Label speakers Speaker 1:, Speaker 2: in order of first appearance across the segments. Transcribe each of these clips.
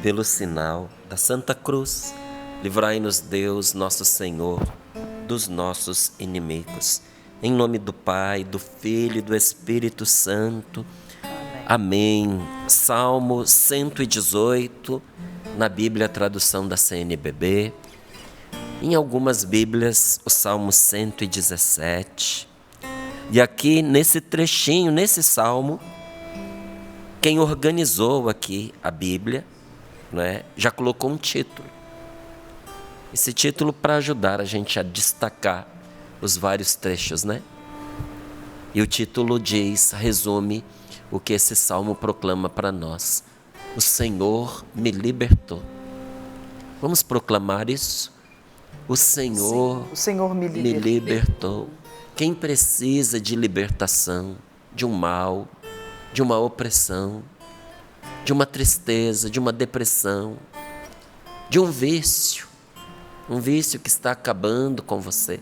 Speaker 1: pelo sinal da Santa Cruz, livrai-nos Deus, nosso Senhor, dos nossos inimigos. Em nome do Pai, do Filho e do Espírito Santo. Amém. Salmo 118, na Bíblia, tradução da CNBB. Em algumas Bíblias, o Salmo 117. E aqui, nesse trechinho, nesse Salmo, quem organizou aqui a Bíblia, já colocou um título. Esse título para ajudar a gente a destacar os vários trechos, E o título resume o que esse salmo proclama para nós. O Senhor me libertou. Vamos proclamar isso? O Senhor me libertou. Quem precisa de libertação, de um mal, de uma opressão, de uma tristeza, de uma depressão, de um vício que está acabando com você.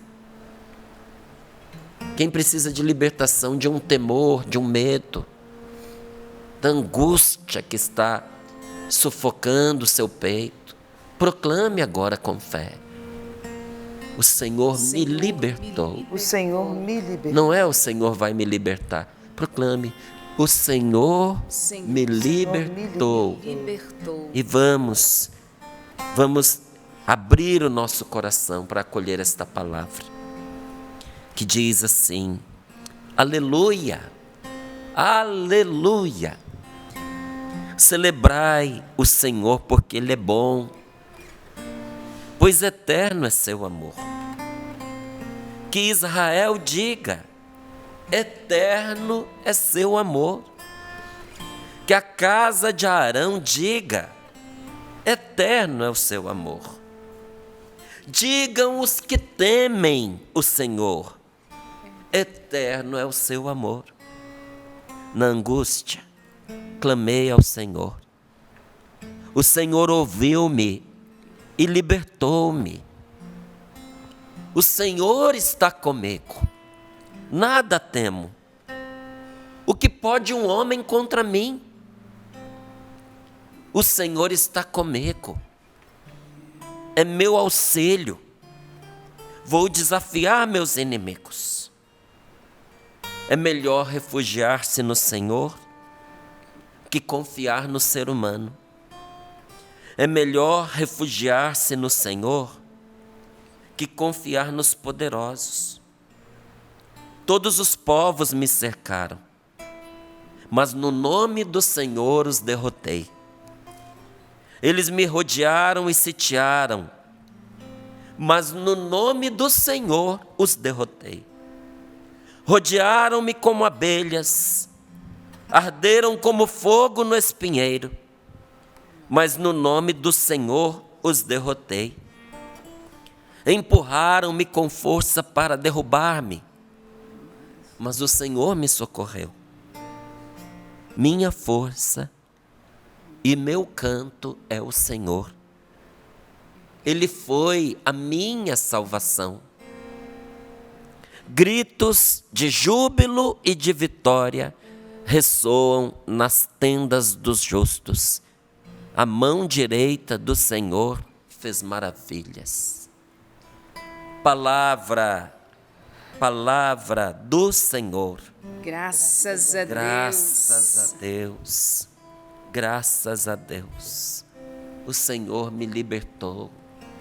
Speaker 1: Quem precisa de libertação de um temor, de um medo, da angústia que está sufocando o seu peito, proclame agora com fé. O Senhor me libertou.
Speaker 2: O Senhor me libertou.
Speaker 1: Não é o Senhor vai me libertar. Proclame. O Senhor me libertou. E vamos abrir o nosso coração para acolher esta palavra, que diz assim: aleluia, aleluia. Celebrai o Senhor porque Ele é bom, pois eterno é seu amor. Que Israel diga: eterno é seu amor. Que a casa de Arão diga: eterno é o seu amor. Digam os que temem o Senhor: eterno é o seu amor. Na angústia, clamei ao Senhor. O Senhor ouviu-me e libertou-me. O Senhor está comigo. Nada temo. O que pode um homem contra mim? O Senhor está comigo. É meu auxílio. Vou desafiar meus inimigos. É melhor refugiar-se no Senhor que confiar no ser humano. É melhor refugiar-se no Senhor que confiar nos poderosos. Todos os povos me cercaram, mas no nome do Senhor os derrotei. Eles me rodearam e sitiaram, mas no nome do Senhor os derrotei. Rodearam-me como abelhas, arderam como fogo no espinheiro, mas no nome do Senhor os derrotei. Empurraram-me com força para derrubar-me, mas o Senhor me socorreu. Minha força e meu canto é o Senhor. Ele foi a minha salvação. Gritos de júbilo e de vitória ressoam nas tendas dos justos. A mão direita do Senhor fez maravilhas. Palavra do Senhor.
Speaker 2: Graças a Deus.
Speaker 1: Graças a Deus. Graças a Deus. O Senhor me libertou.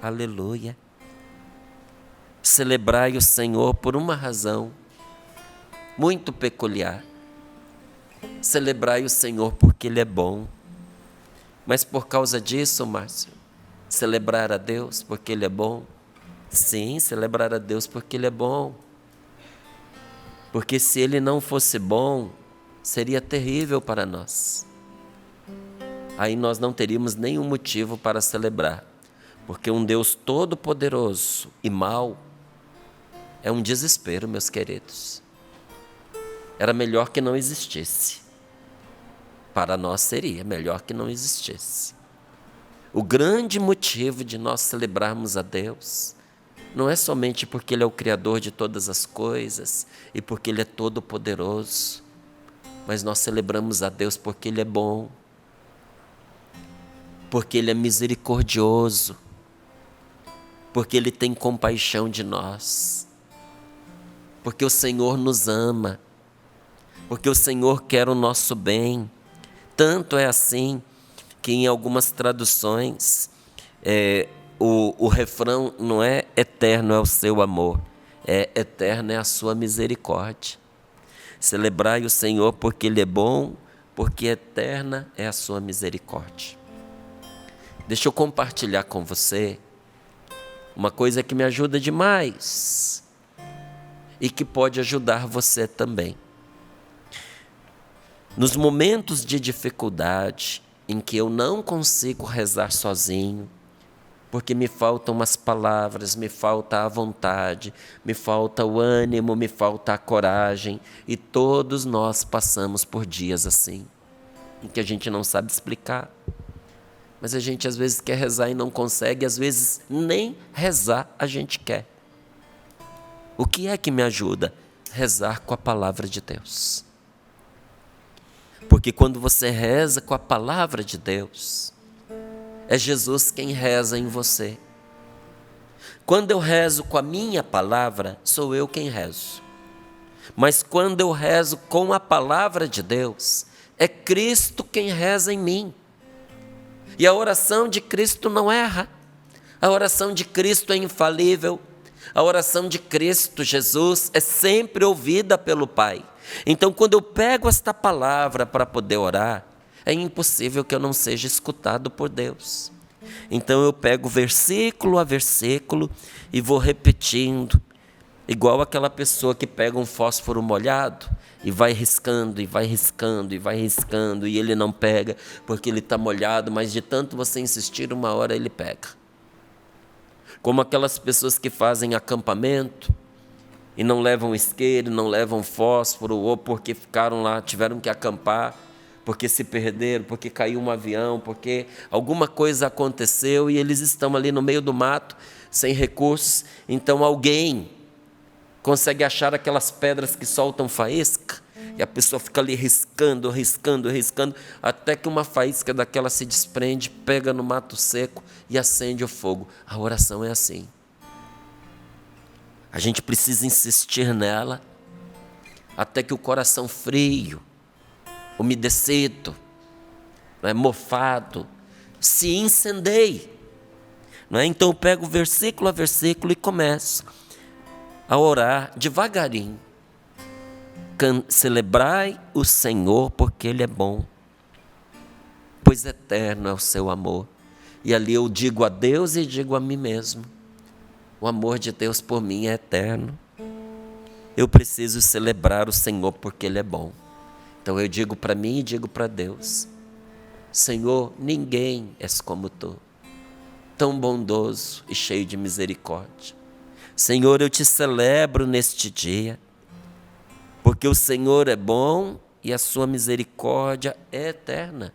Speaker 1: Aleluia. Celebrai o Senhor por uma razão muito peculiar. Celebrai o Senhor porque Ele é bom. Mas por causa disso, Márcio, celebrar a Deus porque Ele é bom? Sim, celebrar a Deus porque Ele é bom. Porque se Ele não fosse bom, seria terrível para nós. Aí nós não teríamos nenhum motivo para celebrar. Porque um Deus todo-poderoso e mau é um desespero, meus queridos. Era melhor que não existisse. Para nós seria melhor que não existisse. O grande motivo de nós celebrarmos a Deus não é somente porque Ele é o Criador de todas as coisas e porque Ele é todo-poderoso, mas nós celebramos a Deus porque Ele é bom. porque Ele é misericordioso, porque Ele tem compaixão de nós, porque o Senhor nos ama, porque o Senhor quer o nosso bem. Tanto é assim que em algumas traduções o refrão não é eterno é o seu amor, é eterno é a sua misericórdia. Celebrai o Senhor porque Ele é bom, porque eterna é a sua misericórdia. Deixa eu compartilhar com você uma coisa que me ajuda demais e que pode ajudar você também. Nos momentos de dificuldade em que eu não consigo rezar sozinho, porque me faltam umas palavras, me falta a vontade, me falta o ânimo, me falta a coragem, e todos nós passamos por dias assim, em que a gente não sabe explicar, mas a gente às vezes quer rezar e não consegue, às vezes nem rezar a gente quer. O que é que me ajuda? Rezar com a palavra de Deus. Porque quando você reza com a palavra de Deus, é Jesus quem reza em você. Quando eu rezo com a minha palavra, sou eu quem rezo. Mas quando eu rezo com a palavra de Deus, é Cristo quem reza em mim. E a oração de Cristo não erra. A oração de Cristo é infalível. A oração de Cristo Jesus é sempre ouvida pelo Pai. Então, quando eu pego esta palavra para poder orar, é impossível que eu não seja escutado por Deus. Então eu pego versículo a versículo e vou repetindo, igual aquela pessoa que pega um fósforo molhado e vai riscando, e vai riscando, e vai riscando, e ele não pega porque ele está molhado, mas de tanto você insistir, uma hora ele pega. Como aquelas pessoas que fazem acampamento e não levam isqueiro, não levam fósforo, ou porque ficaram lá, tiveram que acampar, porque se perderam, porque caiu um avião, porque alguma coisa aconteceu e eles estão ali no meio do mato, sem recursos. Então alguém consegue achar aquelas pedras que soltam faísca, e a pessoa fica ali riscando, riscando, riscando, até que uma faísca daquela se desprende, pega no mato seco e acende o fogo. A oração é assim. A gente precisa insistir nela, até que o coração frio, umedecido, mofado, se incendeie. Então eu pego versículo a versículo e começo a orar devagarinho. Celebrai o Senhor porque Ele é bom, pois eterno é o seu amor. E ali eu digo a Deus e digo a mim mesmo, o amor de Deus por mim é eterno. Eu preciso celebrar o Senhor porque Ele é bom. Então eu digo para mim e digo para Deus, Senhor, ninguém és como Tu, tão bondoso e cheio de misericórdia. Senhor, eu Te celebro neste dia, porque o Senhor é bom e a Sua misericórdia é eterna.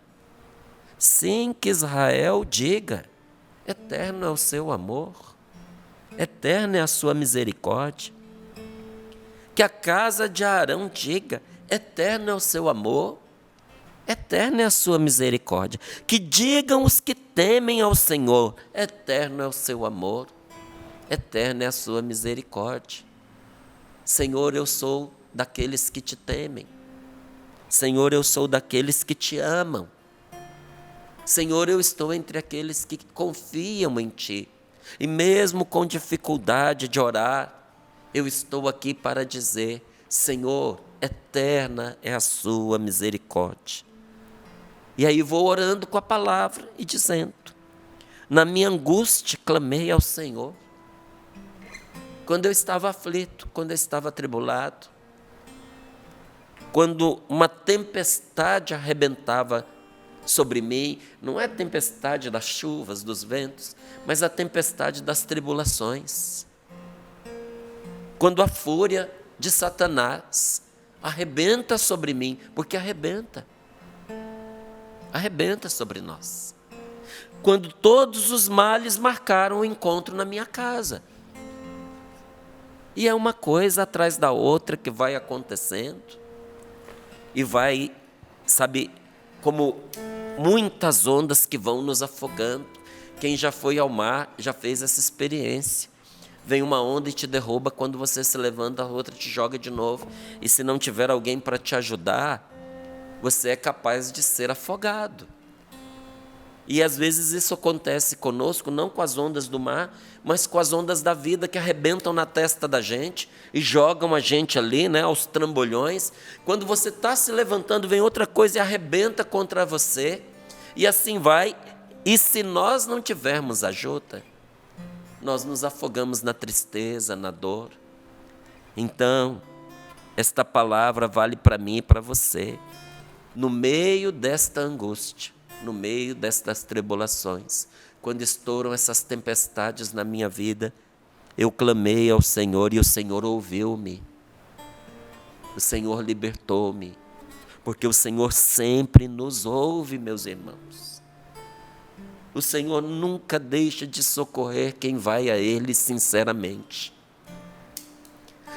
Speaker 1: Sim, que Israel diga, eterno é o seu amor, eterna é a Sua misericórdia. Que a casa de Arão diga, eterno é o seu amor, eterna é a sua misericórdia. Que digam os que temem ao Senhor, eterno é o seu amor, eterna é a sua misericórdia. Senhor, eu sou daqueles que te temem. Senhor, eu sou daqueles que te amam. Senhor, eu estou entre aqueles que confiam em Ti. E mesmo com dificuldade de orar, eu estou aqui para dizer, Senhor, eterna é a sua misericórdia. E aí vou orando com a palavra e dizendo, na minha angústia clamei ao Senhor. Quando eu estava aflito, quando eu estava atribulado, quando uma tempestade arrebentava sobre mim, não é a tempestade das chuvas, dos ventos, mas a tempestade das tribulações. Quando a fúria de Satanás arrebenta sobre mim, porque arrebenta sobre nós. Quando todos os males marcaram o encontro na minha casa. E é uma coisa atrás da outra que vai acontecendo e vai, como muitas ondas que vão nos afogando. Quem já foi ao mar já fez essa experiência. Vem uma onda e te derruba, quando você se levanta, a outra te joga de novo. E se não tiver alguém para te ajudar, você é capaz de ser afogado. E às vezes isso acontece conosco, não com as ondas do mar, mas com as ondas da vida que arrebentam na testa da gente e jogam a gente ali, né, aos trambolhões. Quando você está se levantando, vem outra coisa e arrebenta contra você. E assim vai. E se nós não tivermos ajuda, nós nos afogamos na tristeza, na dor. Então, esta palavra vale para mim e para você. No meio desta angústia, no meio destas tribulações, quando estouram essas tempestades na minha vida, eu clamei ao Senhor e o Senhor ouviu-me. O Senhor libertou-me, porque o Senhor sempre nos ouve, meus irmãos. O Senhor nunca deixa de socorrer quem vai a Ele sinceramente.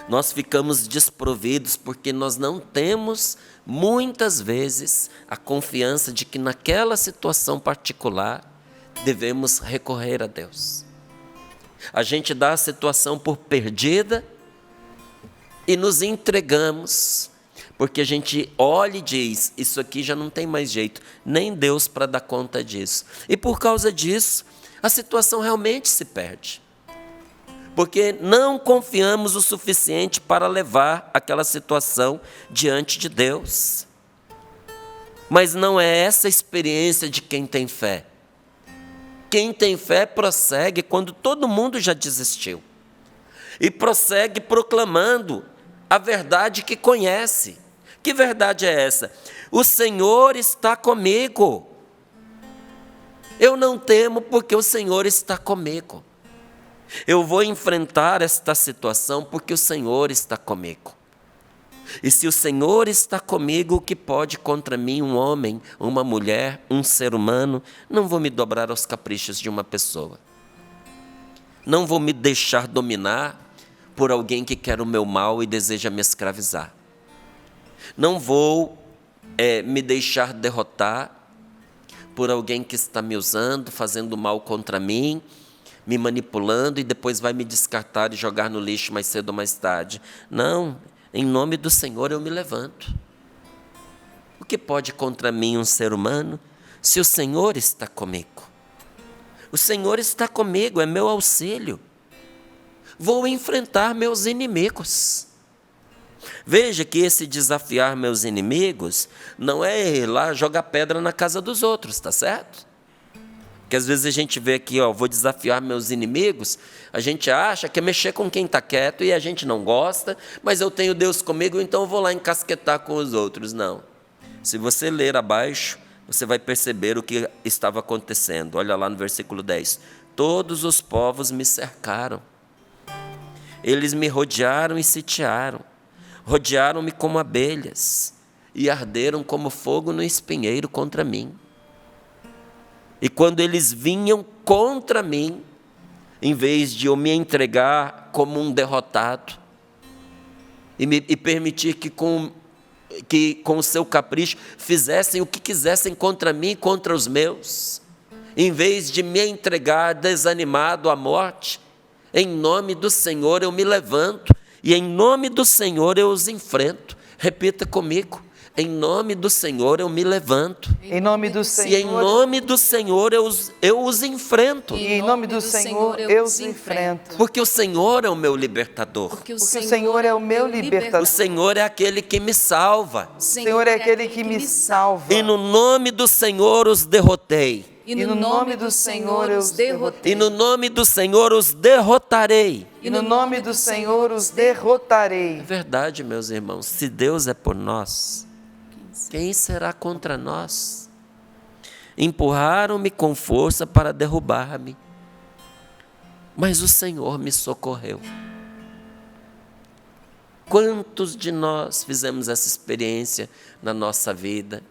Speaker 1: Nós ficamos desprovidos porque nós não temos, muitas vezes, a confiança de que naquela situação particular devemos recorrer a Deus. A gente dá a situação por perdida e nos entregamos, porque a gente olha e diz, isso aqui já não tem mais jeito, nem Deus para dar conta disso. E por causa disso, a situação realmente se perde. Porque não confiamos o suficiente para levar aquela situação diante de Deus. Mas não é essa a experiência de quem tem fé. Quem tem fé prossegue quando todo mundo já desistiu. E prossegue proclamando a verdade que conhece. Que verdade é essa? O Senhor está comigo. Eu não temo porque o Senhor está comigo. Eu vou enfrentar esta situação porque o Senhor está comigo. E se o Senhor está comigo, o que pode contra mim um homem, uma mulher, um ser humano? Não vou me dobrar aos caprichos de uma pessoa. Não vou me deixar dominar por alguém que quer o meu mal e deseja me escravizar. Não vou me deixar derrotar por alguém que está me usando, fazendo mal contra mim, me manipulando e depois vai me descartar e jogar no lixo mais cedo ou mais tarde. Não, em nome do Senhor eu me levanto. O que pode contra mim um ser humano se o Senhor está comigo? O Senhor está comigo, é meu auxílio. Vou enfrentar meus inimigos. Veja que esse desafiar meus inimigos não é ir lá jogar pedra na casa dos outros, tá certo? Porque às vezes a gente vê aqui, vou desafiar meus inimigos, a gente acha que é mexer com quem está quieto e a gente não gosta, mas eu tenho Deus comigo, então eu vou lá encasquetar com os outros. Não. Se você ler abaixo, você vai perceber o que estava acontecendo. Olha lá no versículo 10. Todos os povos me cercaram. Eles me rodearam e sitiaram. Rodearam-me como abelhas e arderam como fogo no espinheiro contra mim. E quando eles vinham contra mim, em vez de eu me entregar como um derrotado e permitir que com o seu capricho fizessem o que quisessem contra mim e contra os meus, em vez de me entregar desanimado à morte, em nome do Senhor eu me levanto e em nome do Senhor eu os enfrento. Repita comigo. Em nome do Senhor eu me levanto.
Speaker 2: Em nome do Senhor.
Speaker 1: E em nome do Senhor eu os enfrento.
Speaker 2: E em nome do Senhor eu os enfrento.
Speaker 1: Porque o Senhor é o meu libertador.
Speaker 2: Porque o Senhor é o meu libertador.
Speaker 1: O Senhor é aquele que me salva.
Speaker 2: O Senhor é aquele que me salva.
Speaker 1: E no nome do Senhor os derrotei.
Speaker 2: E no nome do Senhor eu os derrotei.
Speaker 1: E no nome do Senhor os derrotarei.
Speaker 2: E no nome do Senhor os derrotarei.
Speaker 1: É verdade, meus irmãos. Se Deus é por nós, quem será contra nós? Empurraram-me com força para derrubar-me, mas o Senhor me socorreu. Quantos de nós fizemos essa experiência na nossa vida,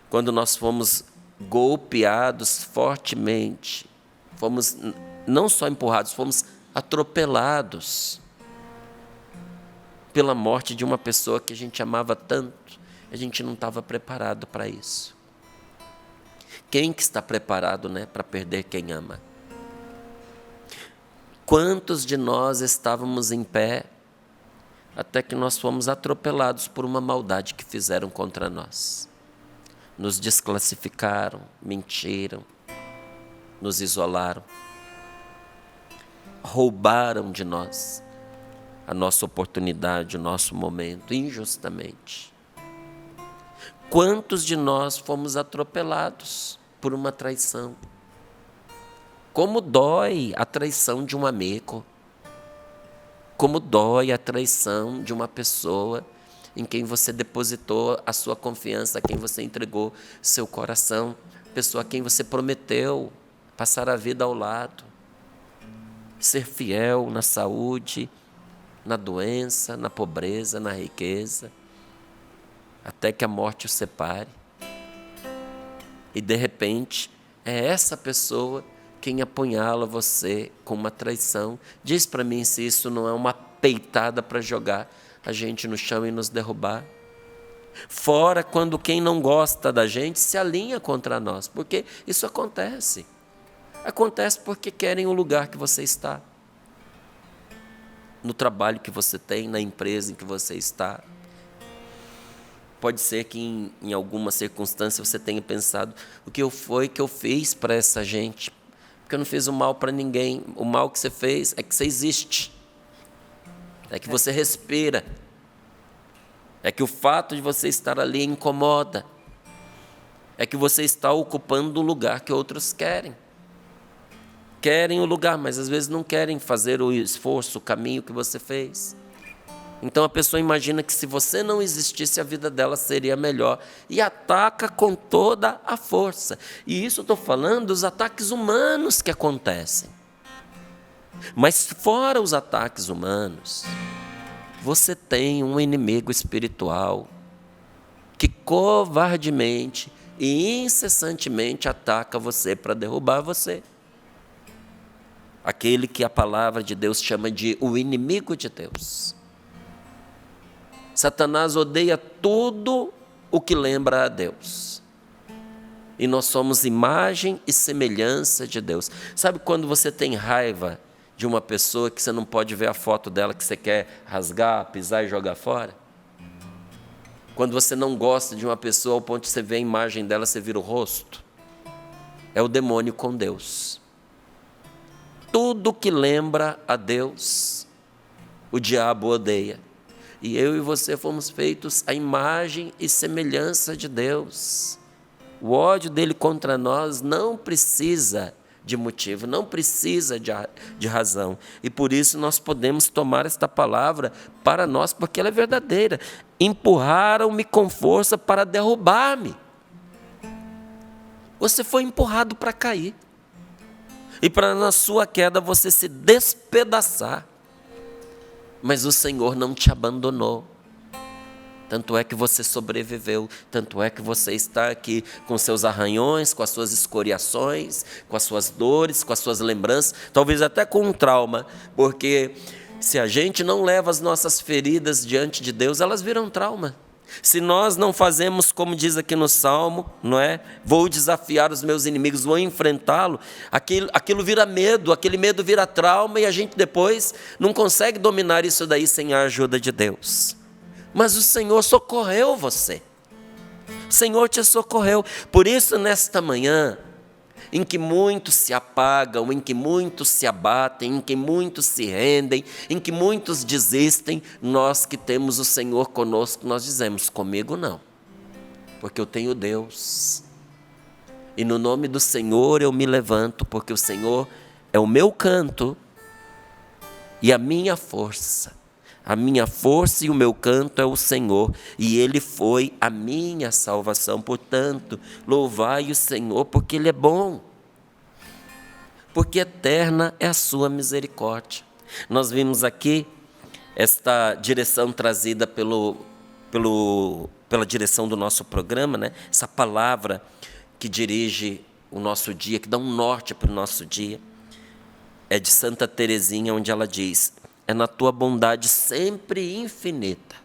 Speaker 1: quando nós fomos golpeados fortemente, fomos não só empurrados, fomos atropelados pela morte de uma pessoa que a gente amava tanto. A gente não estava preparado para isso. Quem que está preparado, para perder quem ama? Quantos de nós estávamos em pé até que nós fomos atropelados por uma maldade que fizeram contra nós? Nos desclassificaram, mentiram, nos isolaram, roubaram de nós a nossa oportunidade, o nosso momento, injustamente. Quantos de nós fomos atropelados por uma traição? Como dói a traição de um amigo, como dói a traição de uma pessoa em quem você depositou a sua confiança, a quem você entregou seu coração, pessoa a quem você prometeu passar a vida ao lado, ser fiel na saúde, na doença, na pobreza, na riqueza, até que a morte o separe. E de repente, é essa pessoa quem apunhala você com uma traição. Diz para mim se isso não é uma peitada para jogar a gente no chão e nos derrubar. Fora quando quem não gosta da gente se alinha contra nós, porque isso acontece. Acontece porque querem o lugar que você está, no trabalho que você tem, na empresa em que você está. Pode ser que em alguma circunstância você tenha pensado: o que foi que eu fiz para essa gente? Porque eu não fiz o mal para ninguém. O mal que você fez é que você existe, é que você respira, é que o fato de você estar ali incomoda, é que você está ocupando o lugar que outros querem. Querem o lugar, mas às vezes não querem fazer o esforço, o caminho que você fez. Então a pessoa imagina que se você não existisse, a vida dela seria melhor e ataca com toda a força. E isso eu estou falando dos ataques humanos que acontecem. Mas fora os ataques humanos, você tem um inimigo espiritual que covardemente e incessantemente ataca você para derrubar você. Aquele que a palavra de Deus chama de o inimigo de Deus. Satanás odeia tudo o que lembra a Deus. E nós somos imagem e semelhança de Deus. Sabe quando você tem raiva de uma pessoa que você não pode ver a foto dela, que você quer rasgar, pisar e jogar fora? Quando você não gosta de uma pessoa ao ponto de você ver a imagem dela, você vira o rosto? É o demônio com Deus. Tudo que lembra a Deus, o diabo odeia. E eu e você fomos feitos à imagem e semelhança de Deus. O ódio dele contra nós não precisa de motivo, não precisa de razão. E por isso nós podemos tomar esta palavra para nós, porque ela é verdadeira. Empurraram-me com força para derrubar-me. Você foi empurrado para cair. E para na sua queda você se despedaçar. Mas o Senhor não te abandonou. Tanto é que você sobreviveu, tanto é que você está aqui com seus arranhões, com as suas escoriações, com as suas dores, com as suas lembranças, talvez até com um trauma, porque se a gente não leva as nossas feridas diante de Deus, elas viram trauma. Se nós não fazemos como diz aqui no Salmo, não é? Vou desafiar os meus inimigos, vou enfrentá-lo, aquilo vira medo, aquele medo vira trauma e a gente depois não consegue dominar isso daí sem a ajuda de Deus. Mas o Senhor socorreu você, o Senhor te socorreu. Por isso nesta manhã, em que muitos se apagam, em que muitos se abatem, em que muitos se rendem, em que muitos desistem, nós que temos o Senhor conosco, nós dizemos: comigo não, porque eu tenho Deus. E no nome do Senhor eu me levanto, porque o Senhor é o meu canto e a minha força. A minha força e o meu canto é o Senhor, e Ele foi a minha salvação. Portanto, louvai o Senhor, porque Ele é bom, porque eterna é a sua misericórdia. Nós vimos aqui esta direção trazida pela direção do nosso programa, né? Essa palavra que dirige o nosso dia, que dá um norte para o nosso dia, é de Santa Teresinha, onde ela diz: é na tua bondade sempre infinita,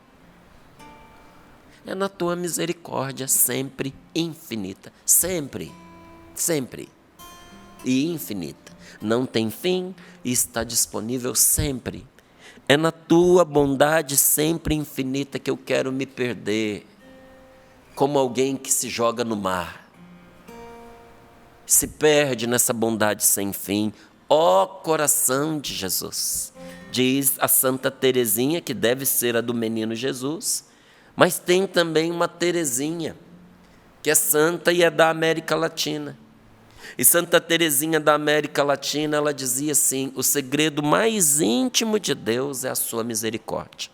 Speaker 1: é na tua misericórdia sempre infinita, sempre. sempre e infinita. Não tem fim e está disponível sempre. É na tua bondade sempre infinita que eu quero me perder, como alguém que se joga no mar. Se perde nessa bondade sem fim, ó coração de Jesus. Diz a Santa Teresinha, que deve ser a do menino Jesus, mas tem também uma Teresinha, que é santa e é da América Latina. E Santa Teresinha da América Latina, ela dizia assim: o segredo mais íntimo de Deus é a sua misericórdia.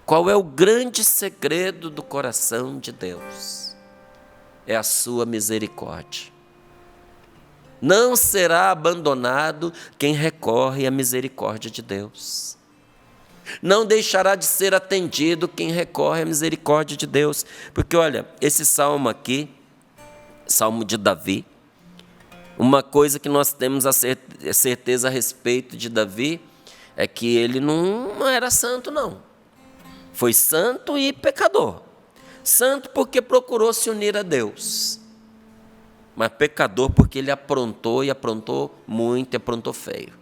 Speaker 1: Qual é o grande segredo do coração de Deus? É a sua misericórdia. Não será abandonado quem recorre à misericórdia de Deus. Não deixará de ser atendido quem recorre à misericórdia de Deus. Porque olha, esse salmo aqui, Salmo de Davi, uma coisa que nós temos a certeza a respeito de Davi é que ele não era santo, não. Foi santo e pecador. Santo porque procurou se unir a Deus, mas pecador porque ele aprontou, e aprontou muito, e aprontou feio.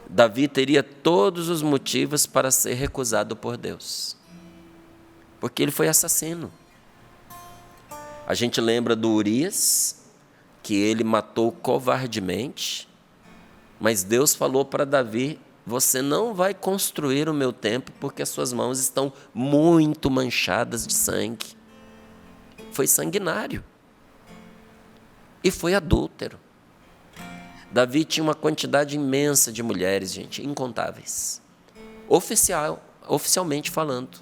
Speaker 1: Davi teria todos os motivos para ser recusado por Deus, porque ele foi assassino. A gente lembra do Urias, que ele matou covardemente, mas Deus falou para Davi: você não vai construir o meu templo porque as suas mãos estão muito manchadas de sangue. Foi sanguinário e foi adúltero. Davi tinha uma quantidade imensa de mulheres, gente, incontáveis, oficialmente falando,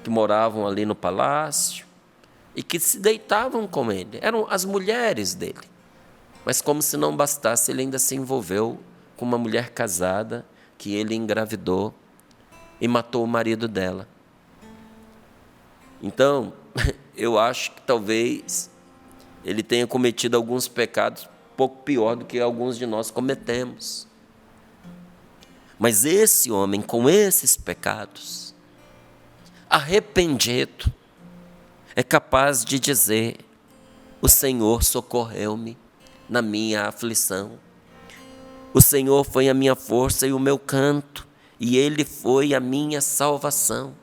Speaker 1: que moravam ali no palácio e que se deitavam com ele. Eram as mulheres dele. Mas como se não bastasse, ele ainda se envolveu com uma mulher casada que ele engravidou e matou o marido dela. Então, eu acho que talvez ele tenha cometido alguns pecados um pouco pior do que alguns de nós cometemos. Mas esse homem, com esses pecados, arrependido, é capaz de dizer: o Senhor socorreu-me na minha aflição. O Senhor foi a minha força e o meu canto, e Ele foi a minha salvação.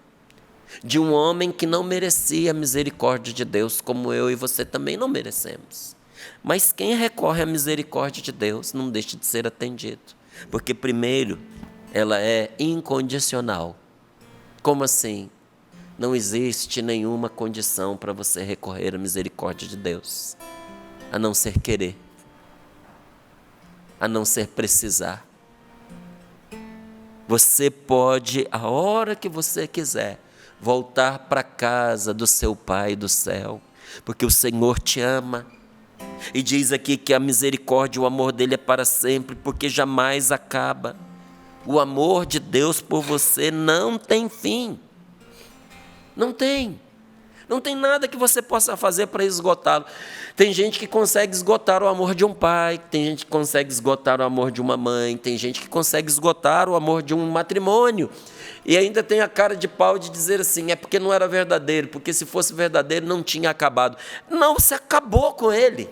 Speaker 1: De um homem que não merecia a misericórdia de Deus, como eu e você também não merecemos. Mas quem recorre à misericórdia de Deus não deixa de ser atendido, porque primeiro, ela é incondicional. Como assim? Não existe nenhuma condição para você recorrer à misericórdia de Deus, a não ser querer, a não ser precisar. Você pode, a hora que você quiser, voltar para a casa do seu Pai do céu, porque o Senhor te ama. E diz aqui que a misericórdia, o amor dele é para sempre, porque jamais acaba. O amor de Deus por você não tem fim. Não tem. Não tem nada que você possa fazer para esgotá-lo. Tem gente que consegue esgotar o amor de um pai, tem gente que consegue esgotar o amor de uma mãe, tem gente que consegue esgotar o amor de um matrimônio. E ainda tem a cara de pau de dizer assim: é porque não era verdadeiro, porque se fosse verdadeiro não tinha acabado. Não, você acabou com ele.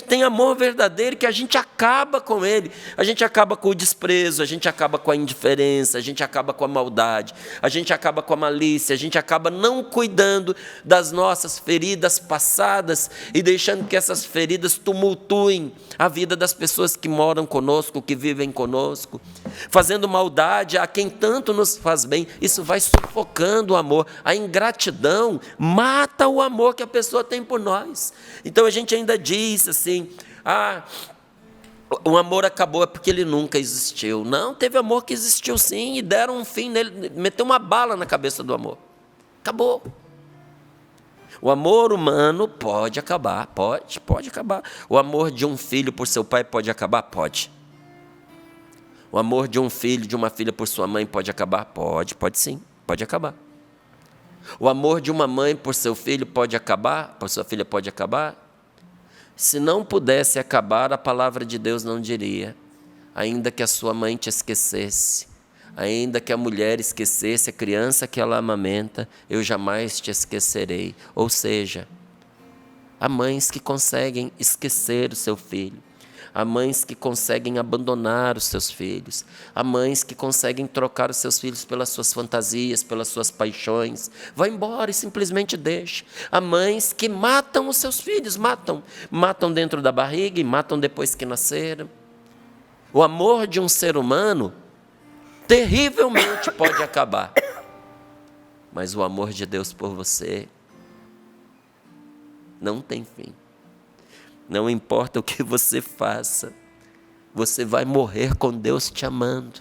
Speaker 1: Tem amor verdadeiro que a gente acaba com ele. A gente acaba com o desprezo, a gente acaba com a indiferença, a gente acaba com a maldade, a gente acaba com a malícia, a gente acaba não cuidando das nossas feridas passadas e deixando que essas feridas tumultuem a vida das pessoas que moram conosco, que vivem conosco, fazendo maldade a quem tanto nos faz bem. Isso vai sufocando o amor. A ingratidão mata o amor que a pessoa tem por nós. Então a gente ainda diz assim: o amor acabou é porque ele nunca existiu. Não, teve amor que existiu sim, e deram um fim nele, meteu uma bala na cabeça do amor. Acabou. O amor humano pode acabar, pode acabar. O amor de um filho por seu pai pode acabar? Pode. O amor de um filho, de uma filha por sua mãe pode acabar? Pode sim, pode acabar. O amor de uma mãe por seu filho pode acabar? Por sua filha pode acabar? Se não pudesse acabar, a palavra de Deus não diria: ainda que a sua mãe te esquecesse, Ainda que a mulher esquecesse a criança que ela amamenta, eu jamais te esquecerei. Ou seja, há mães que conseguem esquecer o seu filho. Há mães que conseguem abandonar os seus filhos. Há mães que conseguem trocar os seus filhos pelas suas fantasias, pelas suas paixões. Vai embora e simplesmente deixa. Há mães que matam os seus filhos, matam. Matam dentro da barriga e matam depois que nasceram. O amor de um ser humano terrivelmente pode acabar. Mas o amor de Deus por você não tem fim. Não importa o que você faça, você vai morrer com Deus te amando.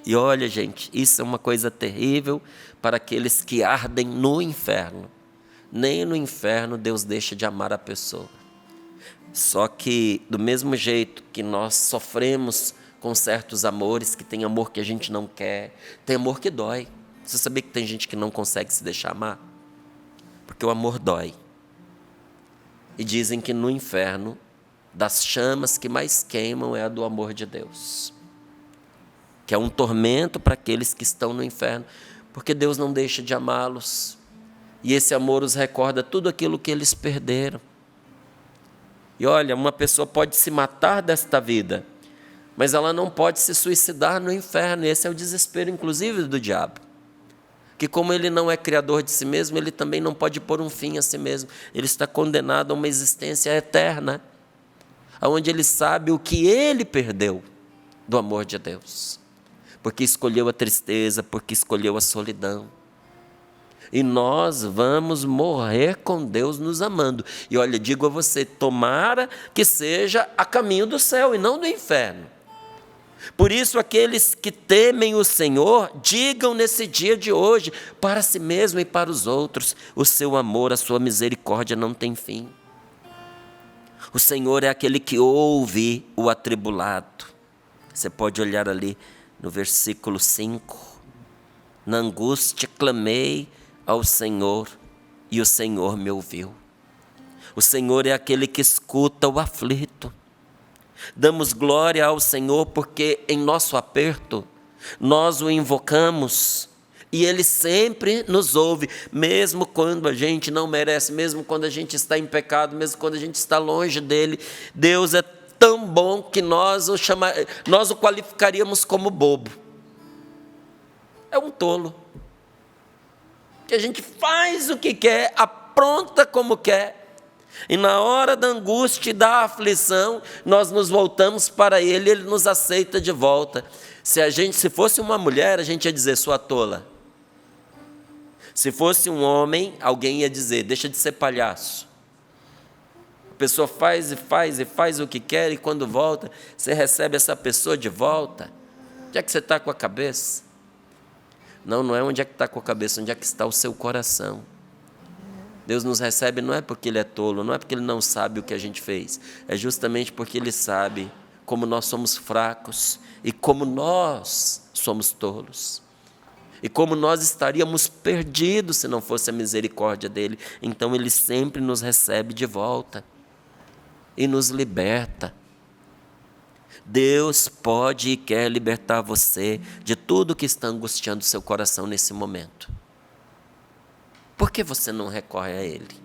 Speaker 1: E olha, gente, isso é uma coisa terrível para aqueles que ardem no inferno. Nem no inferno Deus deixa de amar a pessoa. Só que do mesmo jeito que nós sofremos com certos amores, que tem amor que a gente não quer, tem amor que dói. Você sabia que tem gente que não consegue se deixar amar? Porque o amor dói. E dizem que no inferno, das chamas que mais queimam é a do amor de Deus. Que é um tormento para aqueles que estão no inferno, porque Deus não deixa de amá-los. E esse amor os recorda tudo aquilo que eles perderam. E olha, uma pessoa pode se matar desta vida, mas ela não pode se suicidar no inferno. Esse é o desespero, inclusive, do diabo. Que como ele não é criador de si mesmo, ele também não pode pôr um fim a si mesmo. Ele está condenado a uma existência eterna, onde ele sabe o que ele perdeu do amor de Deus. Porque escolheu a tristeza, porque escolheu a solidão. E nós vamos morrer com Deus nos amando. E olha, digo a você, tomara que seja a caminho do céu e não do inferno. Por isso, aqueles que temem o Senhor, digam nesse dia de hoje, para si mesmo e para os outros, o seu amor, a sua misericórdia não tem fim. O Senhor é aquele que ouve o atribulado. Você pode olhar ali no versículo 5. Na angústia clamei ao Senhor, e o Senhor me ouviu. O Senhor é aquele que escuta o aflito. Damos glória ao Senhor porque em nosso aperto nós o invocamos e Ele sempre nos ouve, mesmo quando a gente não merece, mesmo quando a gente está em pecado, mesmo quando a gente está longe dEle. Deus é tão bom que nós o qualificaríamos como bobo. É um tolo. Que a gente faz o que quer, apronta como quer. E na hora da angústia e da aflição, nós nos voltamos para Ele, Ele nos aceita de volta. Se fosse uma mulher, a gente ia dizer, sua tola. Se fosse um homem, alguém ia dizer, deixa de ser palhaço. A pessoa faz e faz e faz o que quer, e quando volta, você recebe essa pessoa de volta. Onde é que você está com a cabeça? Não é onde é que está com a cabeça, onde é que está o seu coração. Deus nos recebe não é porque Ele é tolo, não é porque Ele não sabe o que a gente fez. É justamente porque Ele sabe como nós somos fracos e como nós somos tolos. E como nós estaríamos perdidos se não fosse a misericórdia dEle. Então Ele sempre nos recebe de volta e nos liberta. Deus pode e quer libertar você de tudo que está angustiando seu coração nesse momento. Por que você não recorre a Ele?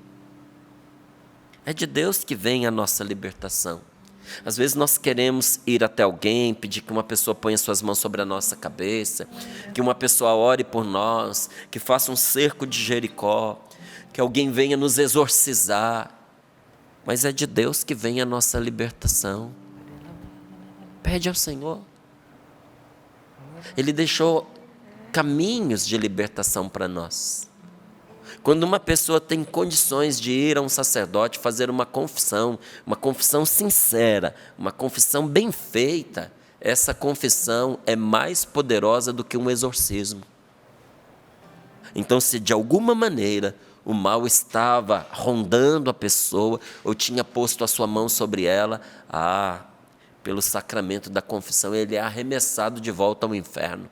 Speaker 1: É de Deus que vem a nossa libertação. Às vezes nós queremos ir até alguém, pedir que uma pessoa ponha suas mãos sobre a nossa cabeça, que uma pessoa ore por nós, que faça um cerco de Jericó, que alguém venha nos exorcizar. Mas é de Deus que vem a nossa libertação. Pede ao Senhor. Ele deixou caminhos de libertação para nós. Quando uma pessoa tem condições de ir a um sacerdote fazer uma confissão sincera, uma confissão bem feita, essa confissão é mais poderosa do que um exorcismo. Então, se de alguma maneira o mal estava rondando a pessoa, ou tinha posto a sua mão sobre ela, pelo sacramento da confissão, ele é arremessado de volta ao inferno.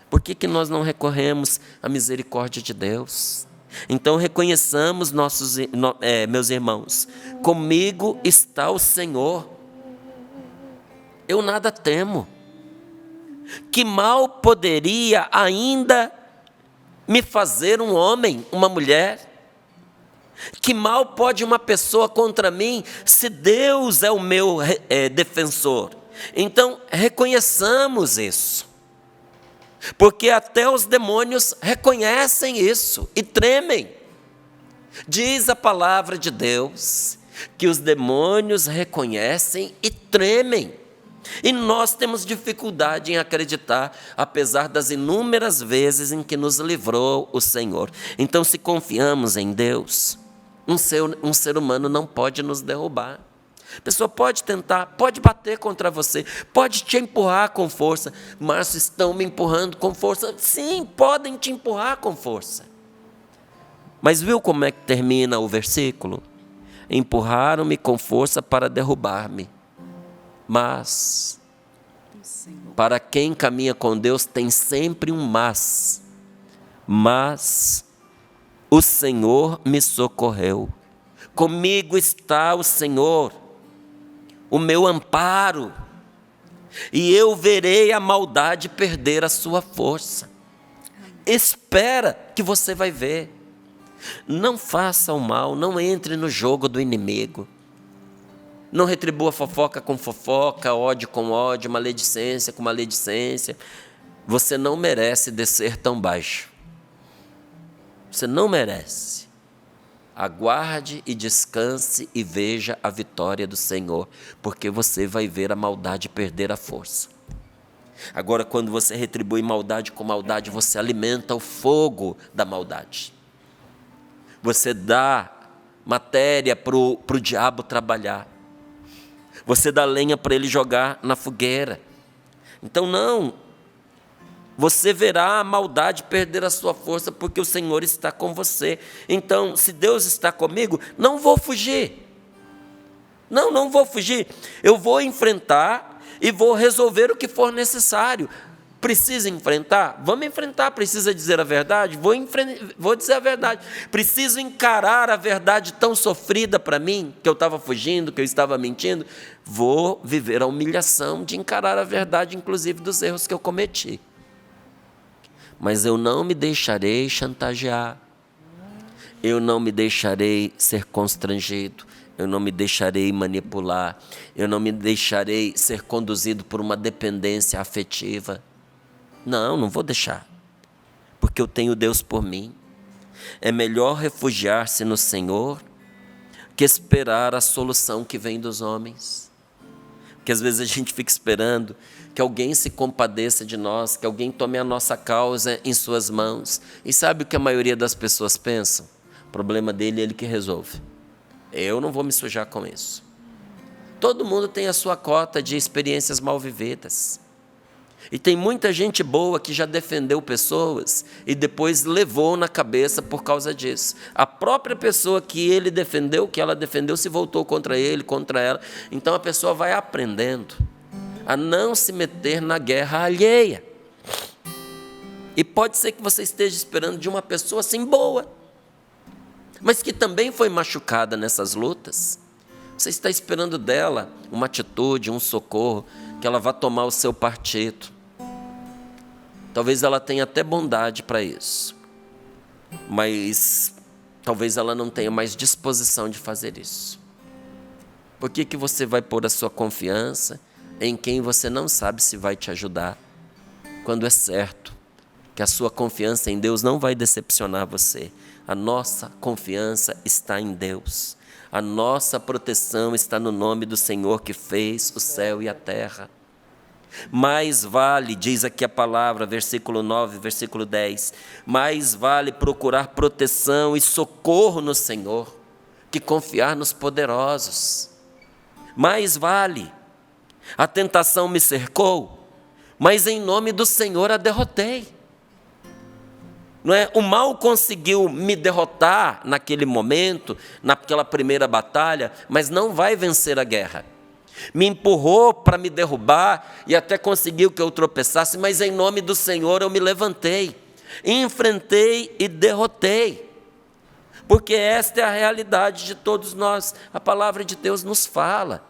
Speaker 1: Por que nós não recorremos à misericórdia de Deus? Então reconheçamos, meus irmãos, comigo está o Senhor. Eu nada temo. Que mal poderia ainda me fazer um homem, uma mulher? Que mal pode uma pessoa contra mim, se Deus é o meu defensor? Então, reconheçamos isso. Porque até os demônios reconhecem isso e tremem. Diz a palavra de Deus que os demônios reconhecem e tremem. E nós temos dificuldade em acreditar, apesar das inúmeras vezes em que nos livrou o Senhor. Então, se confiamos em Deus, um ser humano não pode nos derrubar. A pessoa pode tentar, pode bater contra você, pode te empurrar com força. Márcio, estão me empurrando com força? Sim, podem te empurrar com força. Mas viu como é que termina o versículo? Empurraram-me com força para derrubar-me. Mas, para quem caminha com Deus tem sempre um mas. Mas o Senhor me socorreu. Comigo está o Senhor, o meu amparo, e eu verei a maldade perder a sua força. Espera que você vai ver. Não faça o mal, não entre no jogo do inimigo. Não retribua fofoca com fofoca, ódio com ódio, maledicência com maledicência. Você não merece descer tão baixo. Você não merece. Aguarde e descanse e veja a vitória do Senhor, porque você vai ver a maldade perder a força. Agora, quando você retribui maldade com maldade, você alimenta o fogo da maldade. Você dá matéria para o diabo trabalhar. Você dá lenha para ele jogar na fogueira. Então não, você verá a maldade perder a sua força, porque o Senhor está com você. Então, se Deus está comigo, não vou fugir. Não vou fugir. Eu vou enfrentar e vou resolver o que for necessário. Precisa enfrentar? Vamos enfrentar. Precisa dizer a verdade? Vou dizer a verdade. Preciso encarar a verdade tão sofrida para mim, que eu estava fugindo, que eu estava mentindo. Vou viver a humilhação de encarar a verdade, inclusive dos erros que eu cometi. Mas eu não me deixarei chantagear. Eu não me deixarei ser constrangido. Eu não me deixarei manipular. Eu não me deixarei ser conduzido por uma dependência afetiva. Não vou deixar, porque eu tenho Deus por mim. É melhor refugiar-se no Senhor que esperar a solução que vem dos homens. Porque às vezes a gente fica esperando que alguém se compadeça de nós, que alguém tome a nossa causa em suas mãos. E sabe o que a maioria das pessoas pensam? O problema dele é ele que resolve. Eu não vou me sujar com isso. Todo mundo tem a sua cota de experiências mal vividas. E tem muita gente boa que já defendeu pessoas e depois levou na cabeça por causa disso. A própria pessoa que ele defendeu, que ela defendeu, se voltou contra ele, contra ela. Então a pessoa vai aprendendo a não se meter na guerra alheia. E pode ser que você esteja esperando de uma pessoa assim boa, mas que também foi machucada nessas lutas. Você está esperando dela uma atitude, um socorro, que ela vá tomar o seu partido. Talvez ela tenha até bondade para isso, mas talvez ela não tenha mais disposição de fazer isso. Por que você vai pôr a sua confiança em quem você não sabe se vai te ajudar, quando é certo que a sua confiança em Deus não vai decepcionar você? A nossa confiança está em Deus. A nossa proteção está no nome do Senhor que fez o céu e a terra. Mais vale, diz aqui a palavra, versículo 9, versículo 10, mais vale procurar proteção e socorro no Senhor que confiar nos poderosos. Mais vale. A tentação me cercou, mas em nome do Senhor a derrotei. Não é? O mal conseguiu me derrotar naquele momento, naquela primeira batalha, mas não vai vencer a guerra. Me empurrou para me derrubar e até conseguiu que eu tropeçasse, mas em nome do Senhor eu me levantei, enfrentei e derrotei. Porque esta é a realidade de todos nós. A palavra de Deus nos fala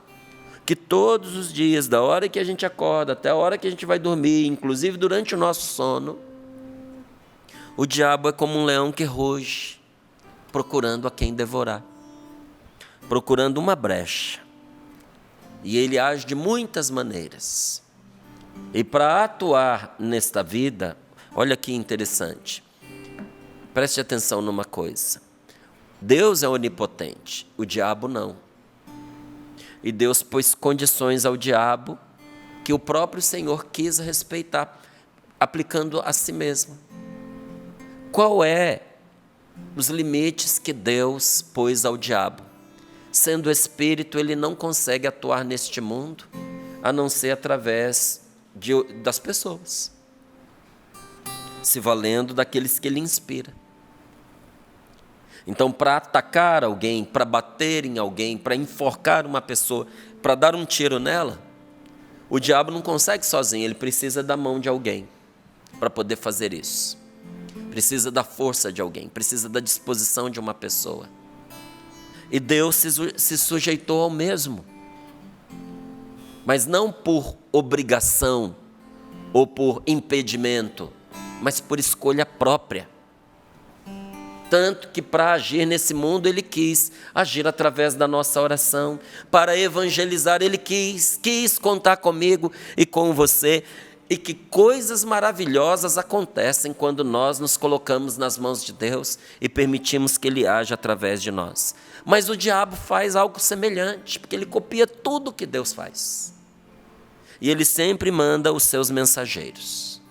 Speaker 1: que todos os dias, da hora que a gente acorda até a hora que a gente vai dormir, inclusive durante o nosso sono, o diabo é como um leão que ruge, procurando a quem devorar, procurando uma brecha. E ele age de muitas maneiras. E para atuar nesta vida, olha que interessante, preste atenção numa coisa. Deus é onipotente, o diabo não. E Deus pôs condições ao diabo que o próprio Senhor quis respeitar, aplicando a si mesmo. Qual é os limites que Deus pôs ao diabo? Sendo espírito, ele não consegue atuar neste mundo, a não ser através das pessoas, se valendo daqueles que ele inspira. Então, para atacar alguém, para bater em alguém, para enforcar uma pessoa, para dar um tiro nela, o diabo não consegue sozinho, ele precisa da mão de alguém para poder fazer isso. Precisa da força de alguém, precisa da disposição de uma pessoa. E Deus se sujeitou ao mesmo, mas não por obrigação ou por impedimento, mas por escolha própria. Tanto que para agir nesse mundo ele quis agir através da nossa oração, para evangelizar ele quis contar comigo e com você, e que coisas maravilhosas acontecem quando nós nos colocamos nas mãos de Deus e permitimos que ele haja através de nós. Mas o diabo faz algo semelhante, porque ele copia tudo que Deus faz. E ele sempre manda os seus mensageiros.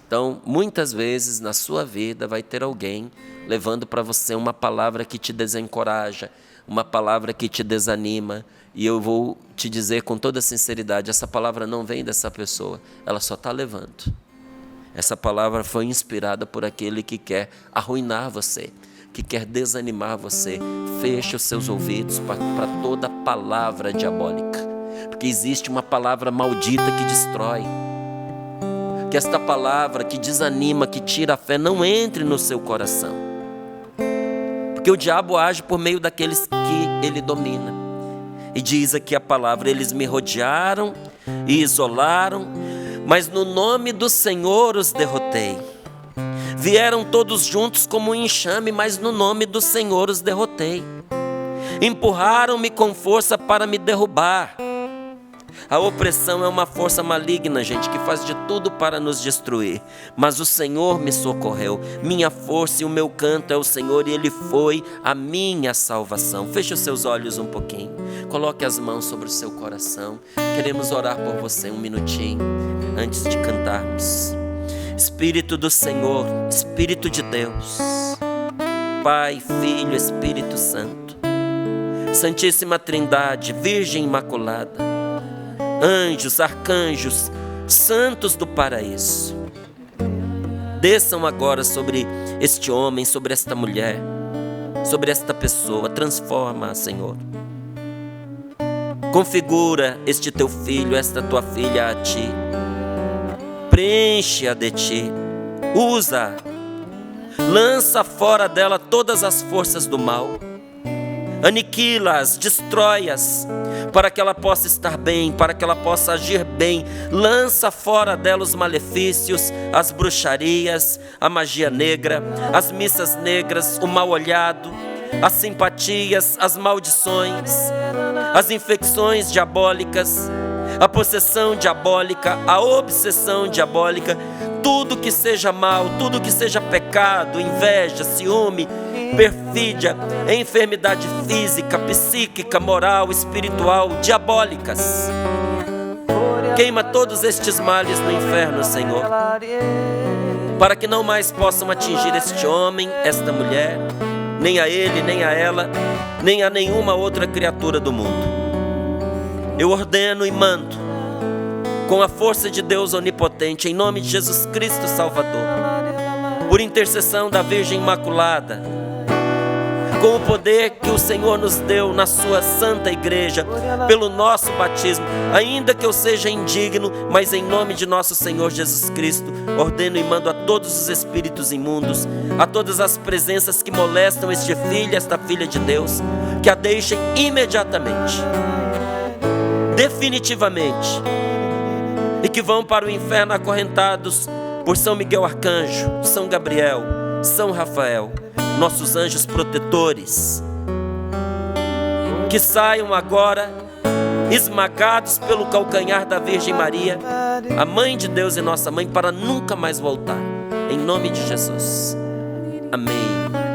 Speaker 1: Então, muitas vezes na sua vida vai ter alguém levando para você uma palavra que te desencoraja, uma palavra que te desanima. E eu vou te dizer com toda sinceridade, essa palavra não vem dessa pessoa, ela só está levando. Essa palavra foi inspirada por aquele que quer arruinar você, que quer desanimar você. Feche os seus ouvidos para toda palavra diabólica, porque existe uma palavra maldita que destrói. Que esta palavra que desanima, que tira a fé, não entre no seu coração. Porque o diabo age por meio daqueles que ele domina. E diz aqui a palavra, eles me rodearam e isolaram, mas no nome do Senhor os derrotei. Vieram todos juntos como um enxame, mas no nome do Senhor os derrotei. Empurraram-me com força para me derrubar. A opressão é uma força maligna, gente, que faz de tudo para nos destruir. Mas o Senhor me socorreu. Minha força e o meu canto é o Senhor, e Ele foi a minha salvação. Feche os seus olhos um pouquinho. Coloque as mãos sobre o seu coração. Queremos orar por você um minutinho, antes de cantarmos. Espírito do Senhor, Espírito de Deus, Pai, Filho, Espírito Santo, Santíssima Trindade, Virgem Imaculada, anjos, arcanjos, santos do paraíso, desçam agora sobre este homem, sobre esta mulher, sobre esta pessoa. Transforma, Senhor. Configura este teu filho, esta tua filha a ti. Preenche-a de ti. Usa. Lança fora dela todas as forças do mal. Aniquila-as, destrói-as, para que ela possa estar bem, para que ela possa agir bem. Lança fora dela os malefícios, as bruxarias, a magia negra, as missas negras, o mal olhado, as simpatias, as maldições, as infecções diabólicas, a possessão diabólica, a obsessão diabólica, tudo que seja mal, tudo que seja pecado, inveja, ciúme, perfídia, enfermidade física, psíquica, moral, espiritual, diabólicas. Queima todos estes males no inferno, Senhor, para que não mais possam atingir este homem, esta mulher, nem a ele, nem a ela, nem a nenhuma outra criatura do mundo. Eu ordeno e mando, com a força de Deus onipotente, em nome de Jesus Cristo Salvador, por intercessão da Virgem Imaculada, com o poder que o Senhor nos deu na sua santa igreja, pelo nosso batismo, ainda que eu seja indigno, mas em nome de nosso Senhor Jesus Cristo, ordeno e mando a todos os espíritos imundos, a todas as presenças que molestam este filho, esta filha de Deus, que a deixem imediatamente. definitivamente e que vão para o inferno acorrentados por São Miguel Arcanjo, São Gabriel, São Rafael, nossos anjos protetores, que saiam agora esmagados pelo calcanhar da Virgem Maria, a Mãe de Deus e nossa Mãe, para nunca mais voltar, em nome de Jesus. Amém.